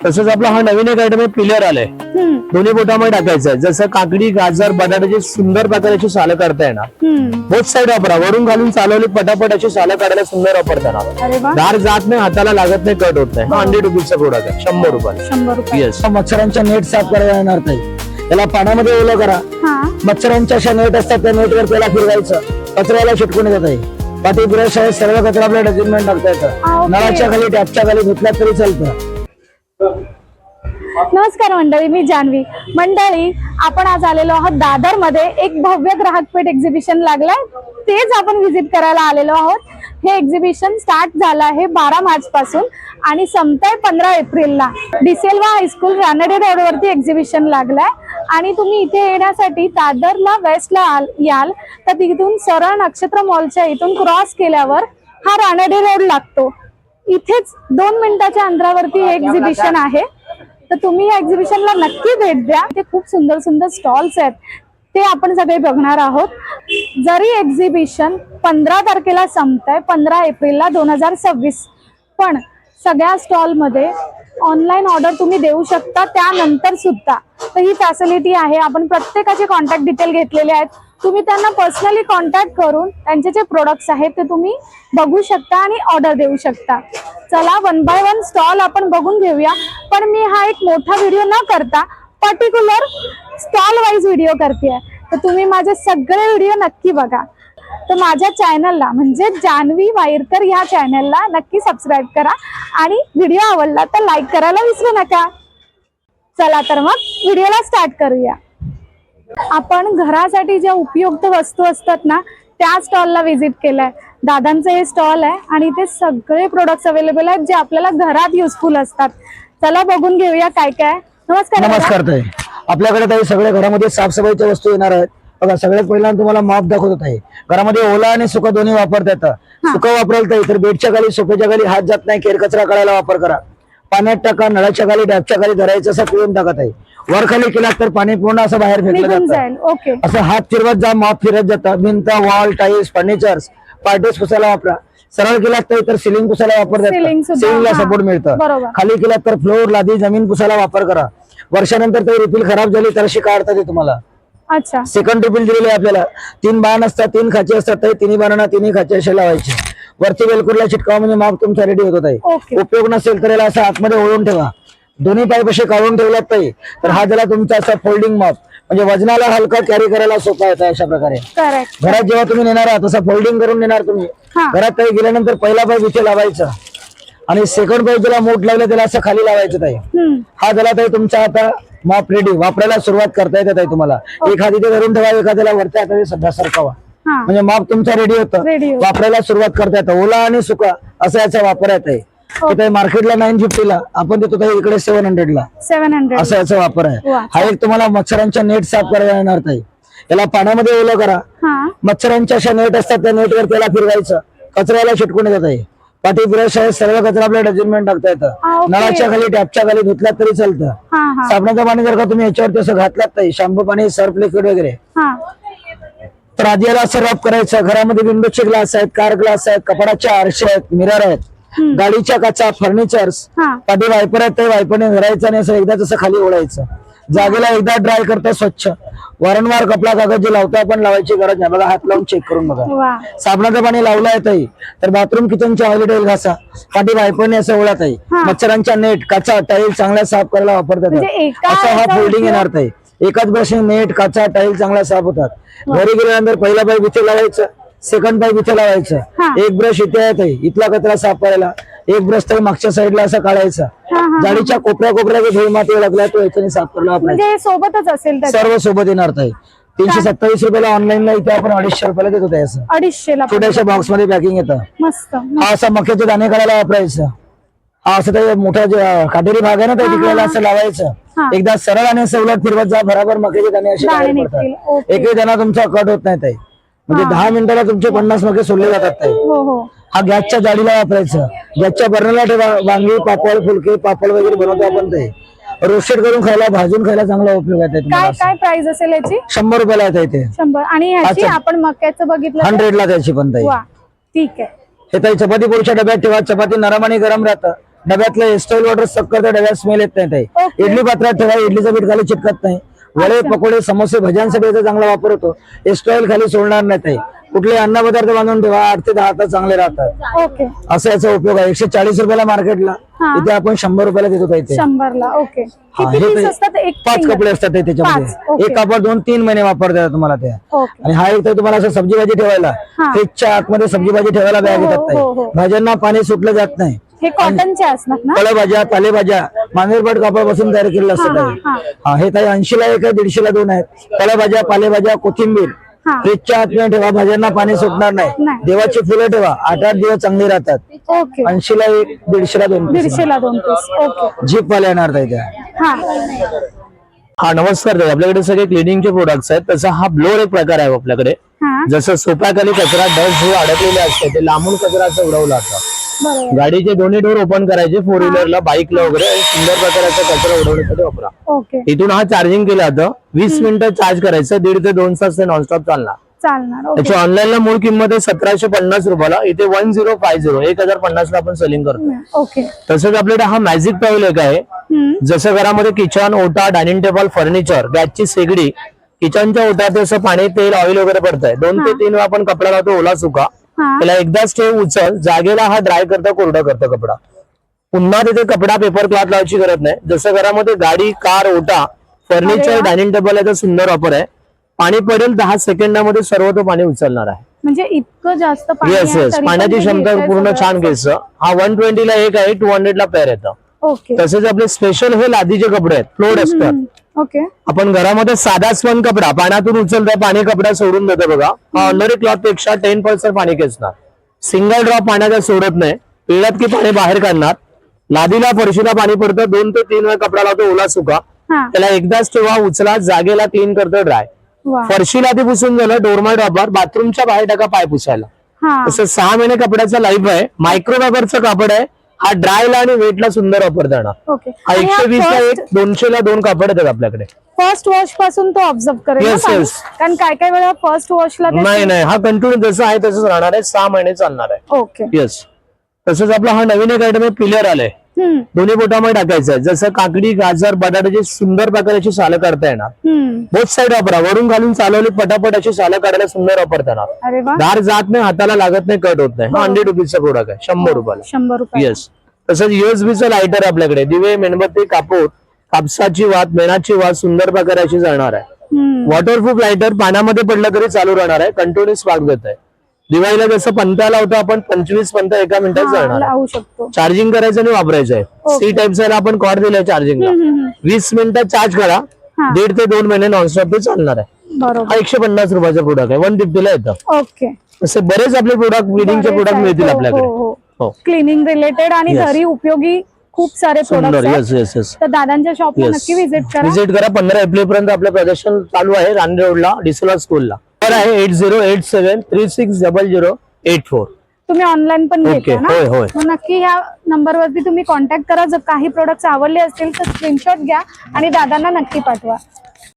तसंच आपला हा नवीन एक आयटम आहे, पिलर आलाय, दोन्ही बोटामध्ये टाकायचं आहे. जसं काकडी, गाजर, बटाट्याची सुंदर प्रकारची सालं काढता येणार. बोथ साईड वापरा, वरून घालून चालवली पटापट अशी सालं काढायला सुंदर वापरता येणार. दार जात नाही, हाताला लागत नाही, कट होत नाही. 100 रुपीजचा प्रोडक्ट आहे, 100 रुपये. येस. मच्छरांच्या नेट साफ करायला येणार नाही, त्याला पाण्यामध्ये ओलं करा. मच्छरांच्या अशा नेट असतात, त्या नेटवर त्याला फिरवायचं, कचऱ्याला चिटकून येतात आहे. पाठी ब्रश आहे, सर्व कचरा आपल्या डस्टबिन टाकता येतं. नळाच्या खाली, टॅपच्या खाली धुतला तरी चालतं. नमस्कार मंडळी, मी जान्हवी. मंडळी, आपण आज आलेलो आहोत दादर मध्ये. एक भव्य ग्राहक पेठ एक्झिबिशन लागलाय, तेच आपण व्हिजिट करायला आलेलो आहोत. हे एक्झिबिशन स्टार्ट झालं आहे 12 मार्च पासून आणि संपतंय 15 एप्रिलला. डिसेल्वा हायस्कूल रानडे रोड वरती एक्झिबिशन लागलाय. आणि तुम्ही इथे येण्यासाठी दादरला वेस्टला याल तर तिथून सरळ नक्षत्र मॉलच्या इथून क्रॉस केल्यावर हा रानडे रोड लागतो. इथेच 2 मिनिटाच्या अंतरावरती हे एक्झिबिशन आहे. तर तुम्ही या एक्झिबिशनला नक्की भेट द्या. ते खूप सुंदर सुंदर स्टॉल्स आहेत, ते आपण सगळे बघणार आहोत. जरी एक्झिबिशन 15 तारखेला संपतंय, 15 एप्रिलला 2026, पण सगळ्या स्टॉल मध्ये ऑनलाईन ऑर्डर तुम्ही देऊ शकता त्यानंतर सुद्धा. तर ही फॅसिलिटी आहे. आपण प्रत्येकाचे कॉन्टॅक्ट डिटेल घेतलेले आहेत. तुम्ही त्यांना पर्सनली कॉन्टॅक्ट करून त्यांचे जे प्रोडक्ट्स आहेत ते तुम्ही बघू शकता आणि ऑर्डर देऊ शकता. चला 1 बाय 1 स्टॉल आपण बघून घेऊया. पण मी हा एक मोठा व्हिडिओ न करता पर्टिक्युलर स्टॉल वाईज व्हिडिओ करते. तर तुम्ही माझे सगळे व्हिडिओ नक्की बघा. तर माझ्या चॅनलला म्हणजे जान्हवी वायरकर या चॅनलला नक्की सबस्क्राईब करा आणि व्हिडिओ आवडला तर लाईक करायला विसरू नका. चला तर मग व्हिडिओला स्टार्ट करूया. आपण घरासाठी ज्या उपयुक्त वस्तू असतात ना, त्या स्टॉलला व्हिजिट केलाय. दादांचं हे स्टॉल आहे आणि ते सगळे प्रोडक्ट्स अवेलेबल आहेत जे आपल्याला घरात युजफुल असतात. चला बघून घेऊया काय काय. नमस्कार. नमस्कार ताई. आपल्याकडे ताई सगळे घरामध्ये साफसफाईच्या वस्तू येणार आहेत. बघा, सगळ्यात पहिल्यांदा तुम्हाला माप दाखवत आहे. घरामध्ये ओला आणि सुका दोन्ही वापरता येतं. सुका वापरायला ताई तर बेडच्या खाली, सोफ्याच्या खाली हात जात नाही, केर कचरा काढायला वापर करा. पाण्यात टाका, नळाच्या खाली, डॅपच्या खाली धरायचं, असं पिळून टाकत आहे. वर खाली केला तर पाणी पूर्ण असं बाहेर फेकलं जातं. असं हात फिरवत जा, माप फिरत जातं. भिंत, वॉल, टाईल्स, फर्निचर्स, पार्टीज पुसायला वापरा. सरळ केला तर सिलिंग पुसायला वापर करतात, सिलिंगला सपोर्ट मिळतं. खाली केला तर फ्लोर, लादी, जमीन पुसायला वापर करा. वर्षानंतर ते रिफिल खराब झाली तर अशी काढता येते तुम्हाला. अच्छा. सेकंड रिफिल दिलेली आहे आपल्याला. 3 बाण असतात, 3 खाचे असतात. तर 3 बाणांना 3 खाचे असे लावायचे. वरती वेलकुरला चिटकावा म्हणजे माप तुमचा रेडी होत आहे. उपयोग नसेल तर याला असं आतमध्ये ओळून ठेवा. दोन्ही पाईप असे काढून ठेवल्यात पाहिजे तर हा झाला तुमचा असा फोल्डिंग माप, म्हणजे वजनाला हलका कॅरी करायला सोपा येतं. अशा प्रकारे घरात जेव्हा तुम्ही नेणार आहात तसा फोल्डिंग करून नेणार तुम्ही. घरात काही गेल्यानंतर पहिला पाईप इथे लावायचा आणि सेकंड पाईप ज्याला मोठ लावलं त्याला असं खाली लावायचं ताई. हा झाला ताई तुमचा आता माप रेडी. वापरायला सुरुवात करता येते ताई तुम्हाला. एक हात इथे धरून ठेवा, एखाद्याला वरच्या हाताने सध्या सरकावा, म्हणजे माप तुमचा रेडी होतं. वापरायला सुरुवात करता येतं. ओला आणि सुका असा याचा वापर आहे. मार्केटला 950 आपण देतो ताई, इकडे 700 असा याचा वापर आहे. हा एक तुम्हाला मच्छरांच्या नेट साफ करायला येणार ताई. याला पाण्यामध्ये ओलं करा. मच्छरांच्या अशा नेट असतात, त्या नेटवर त्याला फिरवायचं, कचऱ्याला चिटकून येतात आहे. पाठी ब्रश आहे, सर्व कचरा आपल्या डस्टबिन टाकता येतं. नळाच्या खाली, टॅपच्या खाली धुतला तरी चालतं. साबणाचं पाणी जर का तुम्ही याच्यावरती असं घातलात ताई, शॅम्पू पाणी, सर्फ लिक्विड वगैरे, तर आधी याला असं रब करायचं. घरामध्ये विंडोचे ग्लास आहेत, कार ग्लास आहेत, कपडाचे आरसे आहेत, मिरर आहेत, गाडीच्या काचा, फर्निचर्स, पाठी वायपर आहेत. ते वायपरने धरायचं आणि असं एकदा तसं खाली ओढायचं. जागेला एकदा ड्राय करता स्वच्छ. वारंवार कपडा कागद जे लावता आपण लावायची गरज नाही. बघा, हात लावून चेक करून बघा. साबणाचं पाणी लावलं आहे तर बाथरूम, किचनच्या ऑइल टाईल घासा. पाठी वायपरने असं ओढत आहे. मच्छरांच्या नेट, काचा, टाईल चांगला साफ करायला वापरतात. असं हा फोल्डिंग येणार ताई. एकाच ब्रशने नेट, काचा, टाईल चांगला साफ होतात. घरी गेल्यानंतर पहिला पाईप इथे लावायचं, सेकंड पाईप इथे लावायचं. एक ब्रश इथे आहे, इथला कचरा साफ करायला. एक ब्रश तर मागच्या साईडला असा काढायचा. जाडीच्या कोपऱ्या धूळ माती लागला तो याच्याने साफ करायला म्हणजे सोबतच असेल, सर्व सोबत येणार ताई. 327 रुपयाला ऑनलाईनला, इथे आपण 250 रुपयाला देत होतो. असं 250 छोट्याशा बॉक्स मध्ये पॅकिंग येतं. मस्त. हा असा मक्याचे दाणे काढायला वापरायचं. हा असं ते मोठा जे काटेरी भाग आहे ना त्या तिकडे असं लावायचं. एकदा सरळ आणि सवलत फिरवत जा, बराबर मक्याचे दाणे असे पडतात. एकही दाणा तुमचा कट होत नाही ताई. म्हणजे 10 मिनिटाला तुमचे 50 मके सोडले जातात ताई. हा गॅसच्या जाळीला वापरायचं. गॅसच्या बर्नरला ठेवा. वांगी, पापड, फुलके, पापड वगैरे बनवतो आपण ते. रोस्टेड करून खायला, भाजून खायला चांगला उपयोग आहे. काय प्राइस असेल याची? 100 रुपयाला आहे ते. 100. आणि ह्याची आपण मक्याचं बघितलं 100 ला त्याची पण ताई. ठीक आहे. हे ताई चपाती पोळीच्या डब्यात ठेवा. चपाती नरम आणि गरम राहतं. डब्यातलं एस्टॉईल वॉटर सक करता डब्यात स्मेल येत नाही ताई. Okay. इडली पात्रात ठेवा, इडलीचं पीठ खाली चिटकत नाही. वडे पकोडे समोसे भज्यांसाठी याचा चांगला वापर होतो. एस्टॉईल खाली सोडणार नाही ताई. कुठले अन्न पदार्थ बांधून ठेवा, 8 ते 10 तास चांगले राहतात. ओके. असा याचा उपयोग आहे. 140 रुपयाला मार्केटला, हा. इथे आपण 100 रुपयाला देतो ताई ते. 100ला. ओके. हा, किती हे पीस ताई असतात? एक 5 single? कपडे असतात ताई त्याच्यामध्ये. 5, ओके. एक कापड 2-3 महिने वापरता तुम्हाला ते. ओके. आणि हा एक तर तुम्हाला असं सब्जी भाजी ठेवायला, हा. फ्रीजच्या आतमध्ये सब्जी भाजी ठेवायला बॅग हो, येतात हो, ताई. हो. भाज्यांना पाणी सुटलं जात नाही. हे कॉटनचे असतात ना? फळभाज्या पालेभाज्या मांजरपाट कापडापासून तयार केलेलं असतं ताई. हा, हा, हे ताई 80ला एक आहे, 150ला 2 आहेत. फळभाज्या पालेभाज्या कोथिंबीर हा. फ्रीजच्या आतमध्ये ठेवा, भाज्यांना पाणी सुटणार नाही. नाही. देवाची फुलं ठेवा, 8-8 दिवस चांगली राहतात. ओके. 80ला एक, 150ला 2. 150ला 2 पीस. ओके. जीप वाले येणार ताई त्या. हा. हा नमस्कार ताई, आपल्याकडे सगळे क्लिनिंगचे प्रोडक्ट्स आहेत. तसा हा ब्लोअर एक प्रकार आहे आपल्याकडे. हा. जसं सोप्याखाली कचरा डस्ट जे अडकलेले असते ते लांबून कचरा असं उडवला जातं. बरोबर. गाडीचे दोन्ही डोर ओपन करायचे, 4 व्हीलरला बाईकला वगैरे, आणि सुंदर प्रकारचा कचरा उडवण्यासाठी वापरा. ओके. इथून हा चार्जिंग केलं जातं. 20 मिनिटं चार्ज करायचं, 1.5 ते 2 तास ते नॉनस्टॉप चालणार. चालणार. ओके. त्याची ऑनलाईनला मूळ किंमत आहे 1750 रुपयाला. इथे 1050 ला आपण सेलिंग करतो. ओके. तसंच आपल्याकडे हा मॅजिक टॉवेल एक आहे. जसं घरामध्ये किचन ओटा, डायनिंग टेबल, फर्निचर, गॅसची शेगडी, किचनच्या ओट्यात असं पाणी तेल ऑइल वगैरे पडतंय, 2 ते 3 वेळा आपण कपडा लावतो ओला सुका. हा. त्याला एकदाच ठेव उचल, जागेला हा ड्राय करता कोरडा करतो कपडा. पुन्हा तिथे कपडा पेपर क्लॉथ लावायची गरज नाही. जसं घरामध्ये गाडी कार ओटा फर्निचर डायनिंग टेबल याचा सुंदर वापर आहे. पाणी पडेल 10 सेकंदामध्ये सर्व तो पाणी उचलणार आहे. म्हणजे इतकं जास्त पाणी येस आहे, येस तरी पण पाण्याची हे क्षमता घेतंय पूर्ण सगळं. छान केस. हा 120 ला एक आहे, 200 ला पेअर येतं. ओके. तसेच आपले स्पेशल हे लादीचे कपडे आहेत, फ्लोर असतात. ओके. आपण घरामध्ये साधा स्पन कपडा पाण्यातून उचलता, पाणी कपडा सोडून देतो बघा. हा ऑर्डनरी क्लॉथ पेक्षा 10% पाणी खेचणार. सिंगल ड्रॉप पाण्याचा सोडत नाही. पिळत की पाणी बाहेर काढणार. लादीला फरशीला पाणी पडतं, 2 ते 3 वेळा कपडा लावतो ओला सुका. हा. त्याला एकदाच ठेवा उचला, जागेला क्लीन करतो ड्राय. वा. फरशीला ती पुसून झालं, डोरमॅट वापर, बाथरूमच्या बाहेर टाका पाय पुसायला. हा. तसं 6 महिने कपड्याचा लाईफ आहे. मायक्रोफायबरचं कापड आहे. हा ड्रायला आणि वेटला सुंदर वापरता येणार. ओके. हा 120 ला एक, 200 ला 2 कापड येतात आपल्याकडे. फर्स्ट वॉश पासून तो ऑब्झर्व करेल ना Yes, पाणी? yes. कारण काय वेळा फर्स्ट वॉशला नाही हा कंटिन्यू जसं आहे तसंच राहणार आहे. 6 महिने चालणार आहे. ओके. येस. तसंच आपला हा नवीन एक आयटम आहे, पिलर आलाय. दोन्ही बोटामध्ये टाकायचं आहे. जसं काकडी गाजर बटाट्याची सुंदर प्रकारची सालं काढता येणार. बोथ साईड वापरा, वरून घालून चालवली पटापट अशी सालं काढायला सुंदर वापरता येणार. अरे वा. धार जात नाही, हाताला लागत नाही, कट होत नाही. हा 100 रुपीजचा प्रोडक्ट आहे, 100 रुपयाला. 100 रुपये. येस. तसंच युएसबीचं लायटर आपल्याकडे, दिवे मेणबत्ती कापूर कापसाची वात मेणाची वात सुंदर प्रकारे अशी जाणार आहे. वॉटरप्रूफ लायटर पाण्यामध्ये पडलं तरी चालू राहणार आहे, कंटिन्यू स्पार्क देत आहे. दिवाळीला जसं पंता लावतो आपण 25 पंत एका मिनिटात जाणार आहे. लावू शकतो. चार्जिंग करायचं आणि वापरायचं आहे. सी टाईपचा आपण कॉर्ड दिलाय चार्जिंगला. 20 मिनिटात चार्ज करा, 1.5 ते 2 महिने नॉनस्टॉप ते चालणार आहे. बरोबर. हा 150 रुपयाचा प्रोडक्ट आहे, 150 ला येतं. ओके. असे बरेच आपले प्रोडक्ट क्लिनिंगचे प्रोडक्ट मिळतील आपल्याकडे. हो क्लिनिंग रिलेटेड आणि Yes. घरी उपयोगी खूप सारे सुंदर. Product yes yes yes. तर दादांच्या शॉपला Yes. नक्की व्हिजिट करा. विजिट करा. 15 एप्रिल पर्यंत आपलं प्रदर्शन चालू आहे रांदे रोडला डिसोला स्कूलला. नंबर आहे 8087360084. तुम्ही ऑनलाईन पण Okay. घेता ना? होय, होय. मग नक्की ह्या नंबरवरती तुम्ही कॉन्टॅक्ट करा. जर काही प्रोडक्ट्स आवडले असतील तर स्क्रीनशॉट घ्या आणि दादांना नक्की पाठवा.